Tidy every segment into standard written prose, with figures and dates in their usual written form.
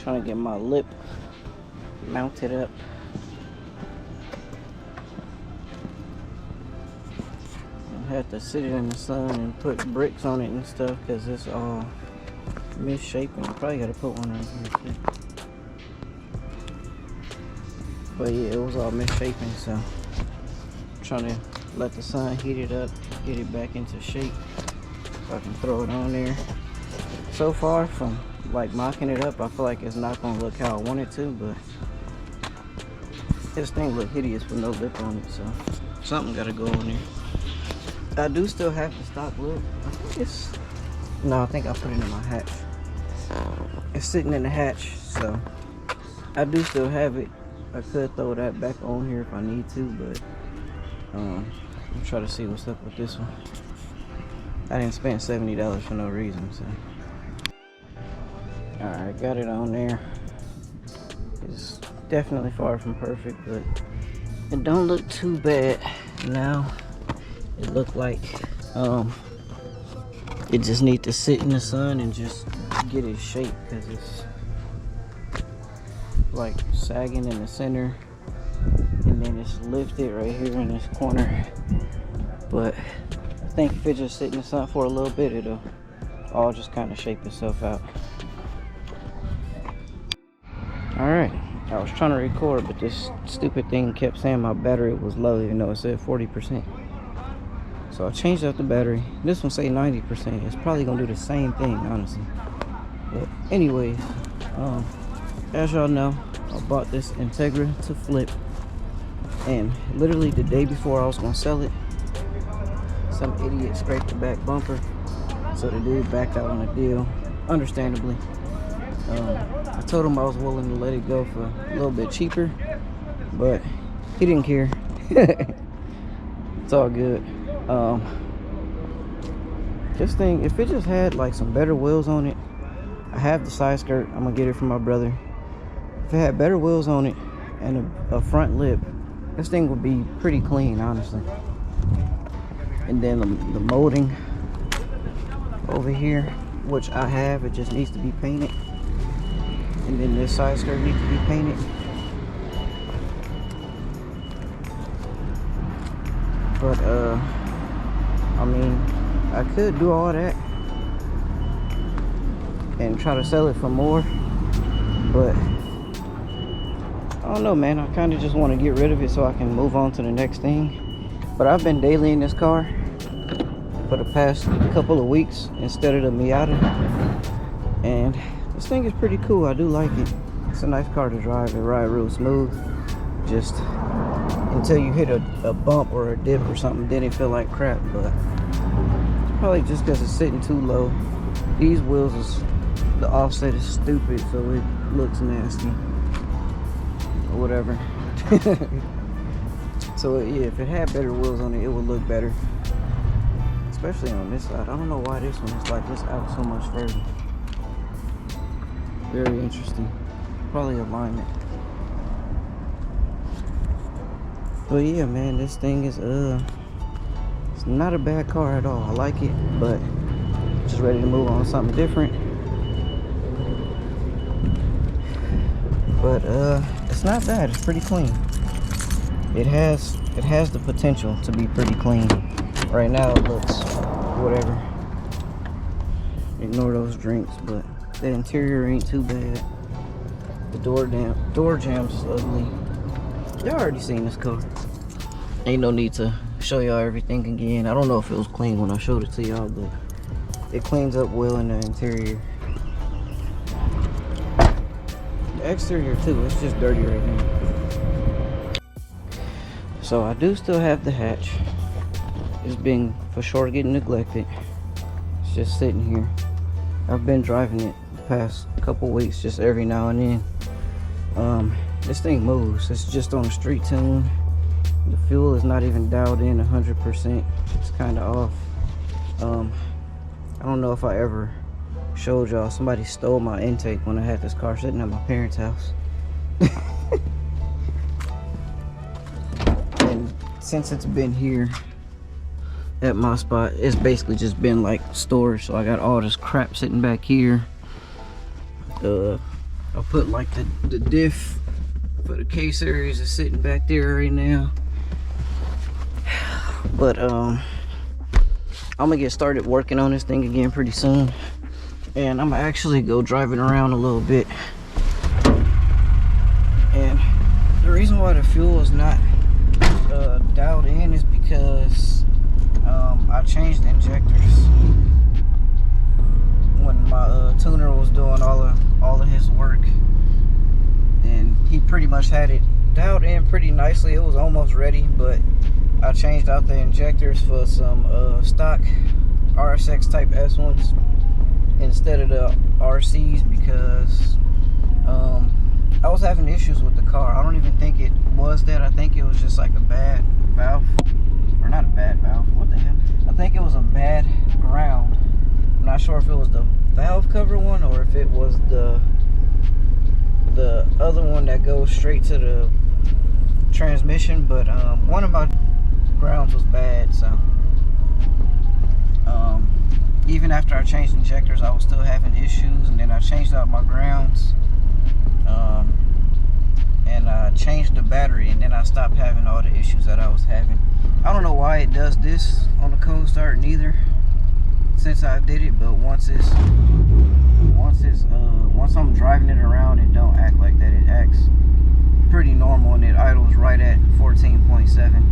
Trying to get my lip mounted up. I had to sit it in the sun and put bricks on it and stuff because it's all misshapen. I probably got to put one on here too. But yeah, it was all misshapen, so I'm trying to let the sun heat it up, get it back into shape so I can throw it on there. So far from like mocking it up, I feel like it's not gonna look how I want it to, but this thing look hideous with no lip on it, so something gotta go on there. I do still have the stock lip. I think it's, no, I think I put it in my hatch. It's sitting in the hatch, so I do still have it. I could throw that back on here if I need to, but I'm try to see what's up with this one. I didn't spend $70 for no reason, so. Alright, got it on there. It's definitely far from perfect, but it don't look too bad now. It looked like it just needs to sit in the sun and just get its shape, because it's like sagging in the center and then it's lifted right here in this corner. But I think if it just sit in the sun for a little bit, it'll all just kind of shape itself out. Alright, I was trying to record, but this stupid thing kept saying my battery was low even though it said 40%. So I changed out the battery. This one say 90%. It's probably gonna do the same thing, honestly. But anyways, as y'all know, I bought this Integra to flip, and literally the day before I was gonna sell it, some idiot scraped the back bumper, so the dude backed out on the deal, understandably. I told him I was willing to let it go for a little bit cheaper, but he didn't care. It's all good. This thing, if it just had like some better wheels on it, I have the side skirt, I'm gonna get it from my brother. If it had better wheels on it and a front lip, this thing would be pretty clean, honestly. And then the molding over here, which I have, it just needs to be painted. And then this side skirt needs to be painted. But I mean, I could do all that and try to sell it for more, but I don't know, man. I kind of just want to get rid of it so I can move on to the next thing. But I've been daily in this car for the past couple of weeks instead of the Miata, and this thing is pretty cool. I do like it. It's a nice car to drive. It rides real smooth. Just until you hit a bump or a dip or something, then it feel like crap. But it's probably just because it's sitting too low. These wheels is, the offset is stupid, so it looks nasty or whatever. So yeah, if it had better wheels on it, it would look better, especially on this side. I don't know why this one is like this out so much further. Very interesting. Probably alignment. But yeah, man, this thing is it's not a bad car at all. I like it, but just ready to move on to something different. But it's not bad. It's pretty clean. It has the potential to be pretty clean. Right now it looks whatever. Ignore those drinks, but the interior ain't too bad. The door jambs is ugly. Y'all already seen this car. Ain't no need to show y'all everything again. I don't know if it was clean when I showed it to y'all, but it cleans up well in the interior. The exterior too, it's just dirty right now. So I do still have the hatch. It's been for sure getting neglected. It's just sitting here. I've been driving it the past couple weeks, just every now and then. This thing moves. It's just on a street tune. The fuel is not even dialed in 100%. It's kind of off. I don't know if I ever showed y'all. Somebody stole my intake when I had this car sitting at my parents' house. And since it's been here at my spot, it's basically just been like storage. So I got all this crap sitting back here. I'll put like the diff for the K series is sitting back there right now. But I'm gonna get started working on this thing again pretty soon, and I'm gonna actually go driving around a little bit. And the reason why the fuel is not dialed in is because I changed the injectors when my tuner was doing all of his work, and he pretty much had it dialed in pretty nicely. It was almost ready, but I changed out the injectors for some stock RSX type S1s instead of the RCs because I was having issues with the car. I don't even think it was that. I think it was just like a bad valve, or not a bad valve, what the hell? I think it was a bad ground. I'm not sure if it was the valve cover one or if it was the other one that goes straight to the transmission, but one of my grounds was bad, so even after I changed injectors I was still having issues, and then I changed out my grounds and I changed the battery, and then I stopped having all the issues that I was having. I don't know why it does this on the cold start neither since I did it, but once I'm driving it around, it don't act like that. It acts pretty normal, and it idles right at 14.7.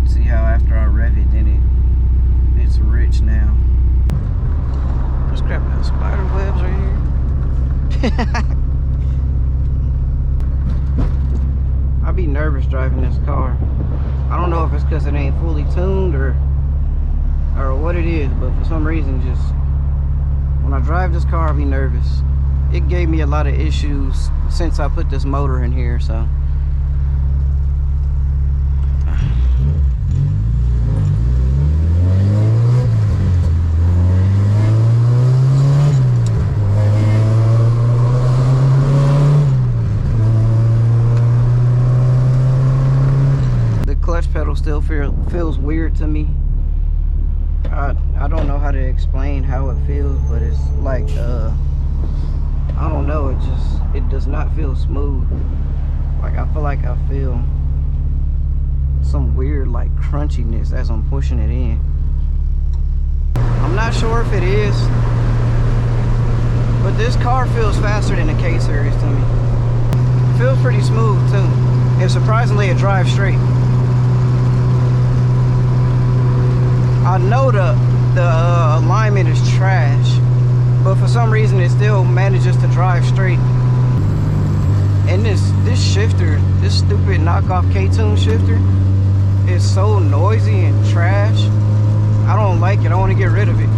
See how after I rev it, then it's rich now. There's crap about spider webs right here. I be nervous driving this car. I don't know if it's because it ain't fully tuned or what it is, but for some reason, just when I drive this car, I be nervous. It gave me a lot of issues since I put this motor in here, so. Clutch pedal still feels weird to me. I don't know how to explain how it feels, but it's like I don't know, it does not feel smooth. Like I feel like I feel some weird like crunchiness as I'm pushing it in. I'm not sure if it is, but this car feels faster than the K series to me. It feels pretty smooth too, and surprisingly it drives straight. I know the alignment is trash, but for some reason it still manages to drive straight. And this shifter, this stupid knockoff K-Tune shifter, is so noisy and trash. I don't like it. I want to get rid of it.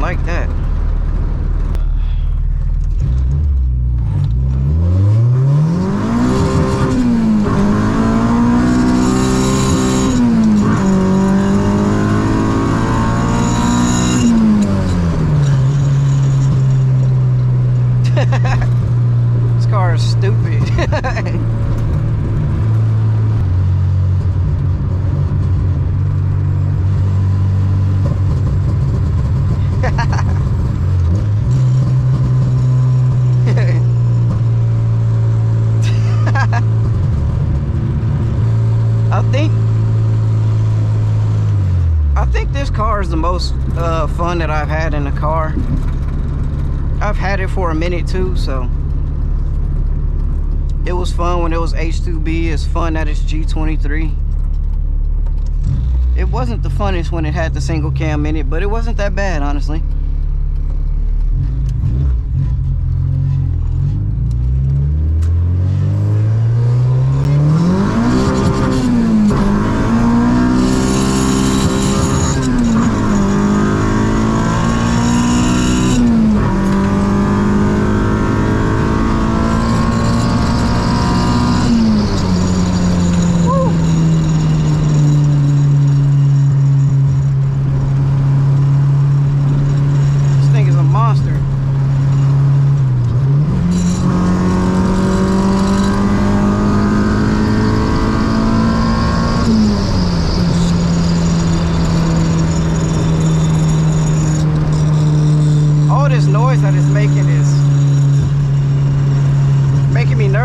Like that. This car is stupid. I think this car is the most fun that I've had in a car. I've had it for a minute too, so it was fun when it was H2B. It's fun that it's G23. It wasn't the funnest when it had the single cam in it, but it wasn't that bad, honestly.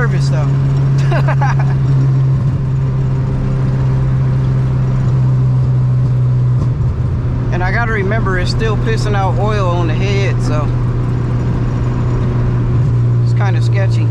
service though. And I gotta remember it's still pissing out oil on the head, so it's kind of sketchy.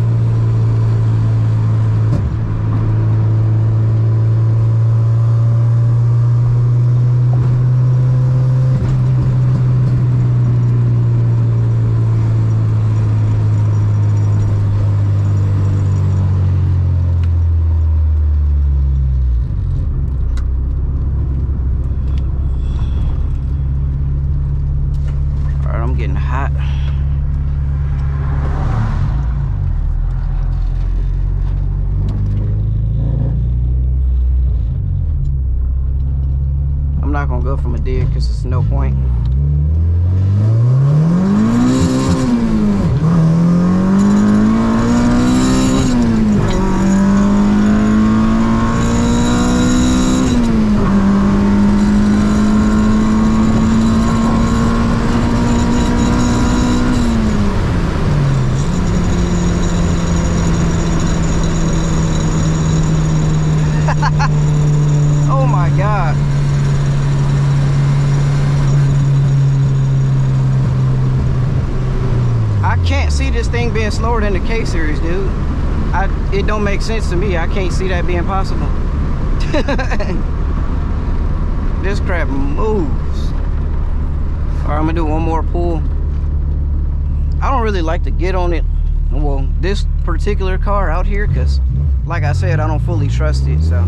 Getting hot. I'm not gonna go from a dig because there's no point. Oh my God. I can't see this thing being slower than the K series, dude. It don't make sense to me. I can't see that being possible. This crap moves. All right, I'm gonna do one more pull. I don't really like to get on it, well, this particular car out here, because like I said, I don't fully trust it, so.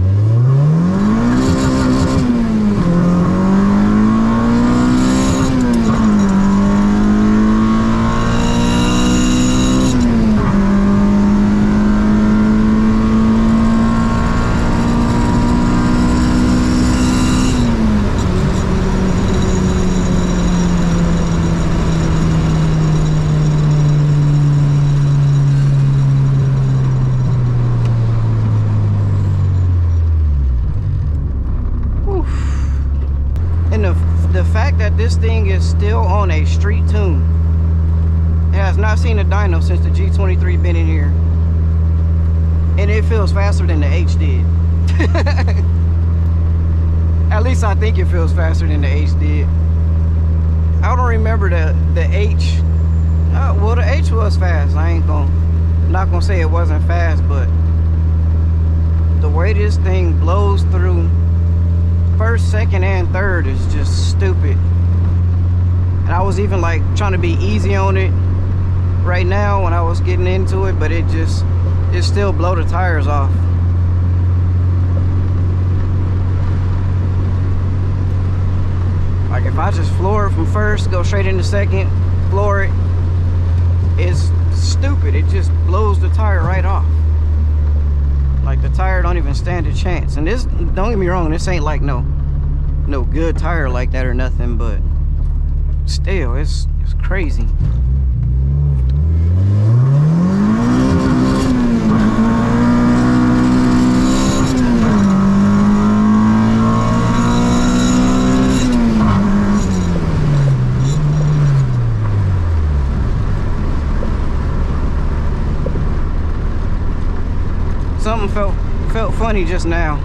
The fact that this thing is still on a street tune, it has not seen a dyno since the G23 been in here, and it feels faster than the H did. At least I think it feels faster than the H did. I don't remember the H. Well, the H was fast. I'm not gonna say it wasn't fast, but the way this thing blows through first, second, and third is just stupid. And I was even like trying to be easy on it right now when I was getting into it, but it still blow the tires off. Like if I just floor it from first, go straight into second, floor it, it's stupid. It just blows the tire right off. Like the tire don't even stand a chance. And this, don't get me wrong, this ain't like no good tire like that or nothing, but still, it's crazy. Something felt funny just now.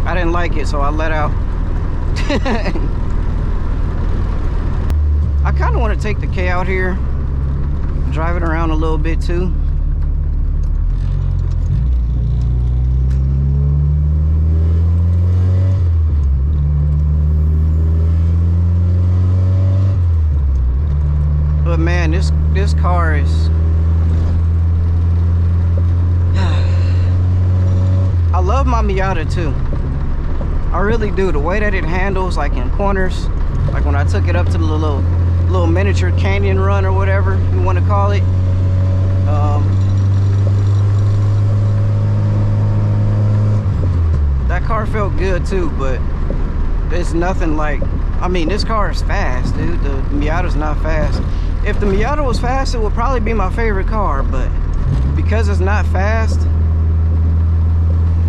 I didn't like it, so I let out. I kind of want to take the K out here, drive it around a little bit too. But man, this car is. I love my Miata too. I really do. The way that it handles, like in corners, like when I took it up to the little miniature canyon run or whatever you want to call it. That car felt good too, but it's nothing like. I mean, this car is fast, dude. The Miata's not fast. If the Miata was fast, it would probably be my favorite car, but because it's not fast,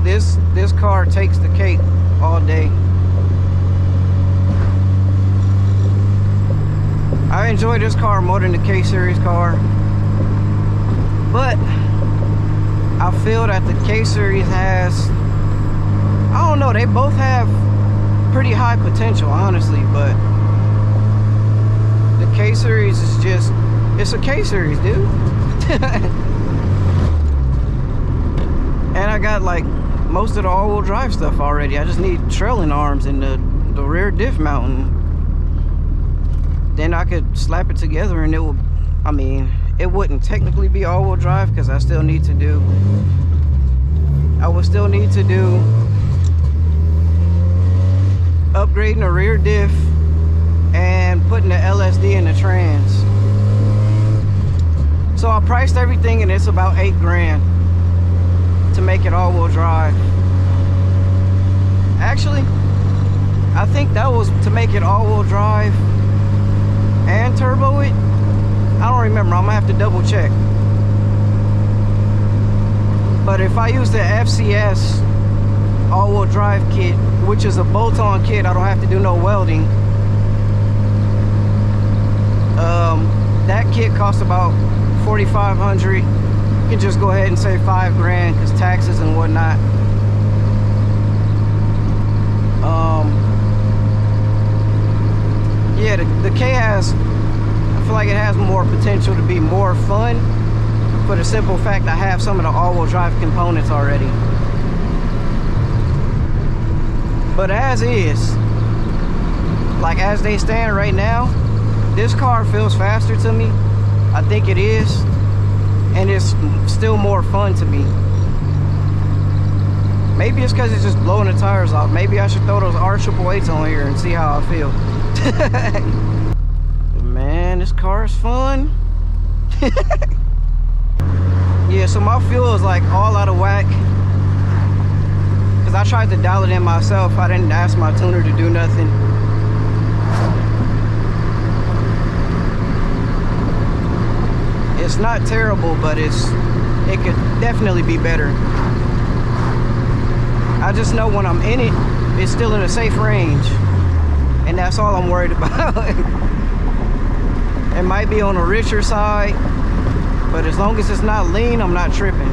this car takes the cake all day. I enjoy this car more than the K series car, but I feel that the K-Series has, I don't know, they both have pretty high potential, honestly, but the K-Series is just, it's a K-Series, dude. And I got like most of the all-wheel drive stuff already. I just need trailing arms and the rear diff mounting. Then I could slap it together and it will, I mean, it wouldn't technically be all-wheel drive because I would still need to do upgrading the rear diff and putting the LSD in the trans. So I priced everything and it's about $8 grand to make it all-wheel drive. Actually, I think that was to make it all-wheel drive and turbo it. I don't remember, I'm gonna have to double check. But if I use the FCS all-wheel drive kit, which is a bolt-on kit, I don't have to do no welding. That kit costs about $4,500. You can just go ahead and say $5 grand because taxes and whatnot. Yeah, the K has, I feel like it has more potential to be more fun for the simple fact I have some of the all-wheel drive components already. But as is, like as they stand right now, this car feels faster to me. I think it is, and it's still more fun to me. Maybe it's because it's just blowing the tires off. Maybe I should throw those R888s on here and see how I feel. Man, this car is fun. Yeah, so my fuel is like all out of whack because I tried to dial it in myself. I didn't ask my tuner to do nothing. It's not terrible, but it could definitely be better. I just know when I'm in it, it's still in a safe range, and that's all I'm worried about. It might be on a richer side, but as long as it's not lean, I'm not tripping.